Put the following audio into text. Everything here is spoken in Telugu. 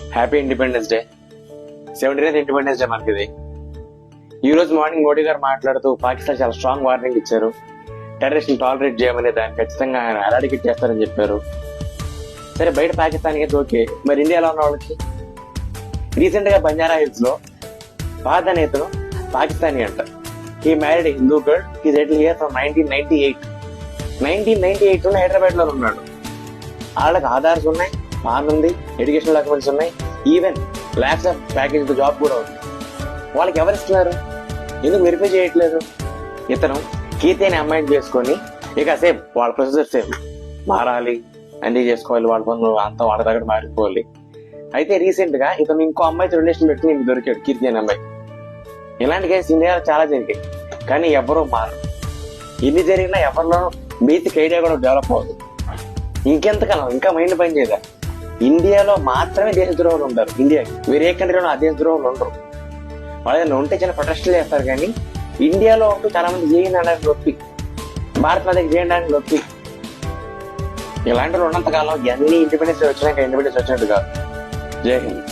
Happy independence day. 79th independence day మనకి ఇది. ఈ రోజు మార్నింగ్ మోడీ గారు మాట్లాడుతూ పాకిస్తాన్ చాలా స్ట్రాంగ్ వార్నింగ్ ఇచ్చారు. టెర్రరిస్ట్ టాలరేట్ చేయమని దాన్ని ఖచ్చితంగా ఆయన ఎరాడికేట్ చేస్తారని చెప్పారు. సరే, బయట పాకిస్తాన్ అయితే ఓకే, మరి ఇండియాలో ఉన్న వాళ్ళకి రీసెంట్ గా బంజారా హిల్స్ లో పాత నేతను పాకిస్తానీ అంట. ఈ మ్యారీడ్ హిందూ గర్ల్, ఈ సెటిల్ హియర్ ఫ్రమ్ 1998 హైదరాబాద్ లో ఉన్నాడు. వాళ్ళకి ఆధార్స్ ఉన్నాయి, పాన్ ఉంది, ఎడ్యుకేషన్ డాక్యుమెంట్స్ ఉన్నాయి, even lakhs of package job కూడా ఉంది. వాళ్ళకి ఎవరు ఇస్తున్నారు? ఎందుకు వెరిఫై చేయట్లేదు? ఇతను కీర్తి అనే అమ్మాయిని చేసుకొని ఇక సేమ్ వాళ్ళ ప్రొసెసర్ సేమ్ మారాలి, అన్ని చేసుకోవాలి, వాళ్ళ పనులు అంతా వాళ్ళ దగ్గర మారిపోవాలి. అయితే రీసెంట్ గా ఇతను ఇంకో అమ్మాయితో రిలేషన్ పెట్టుకుని ఇంక దొరికాడు, కీర్తి అనే అమ్మాయి. ఇలాంటి కేసు ఇండియాలో చాలా జరిగాయి, కానీ ఎవరూ మారరు. ఎన్ని జరిగినా ఎవరిలోనూ బేసిక్ ఐడియా కూడా డెవలప్ అవుతుంది. ఇంకెంతకాలం ఇంకా మైండ్ పని చేయదా? ఇండియాలో మాత్రమే దేశద్రోహులు ఉంటారు. ఇండియాకి వేరే కంట్రీలో ఆ దేశద్రోహులు ఉండరు. వాళ్ళని ఉంటే చిన్న ప్రొటెస్టులు చేస్తారు, కానీ ఇండియాలో ఉంటూ చాలా మంది చేయడానికి నొప్పి, భారత్ దగ్గర చేయడానికి నొప్పి. ఇలాంటి ఉన్నంతకాలం ఇవన్నీ ఇండిపెండెన్స్ వచ్చినాక ఇండిపెండెన్స్ వచ్చినట్టు కాదు. జై హింద్.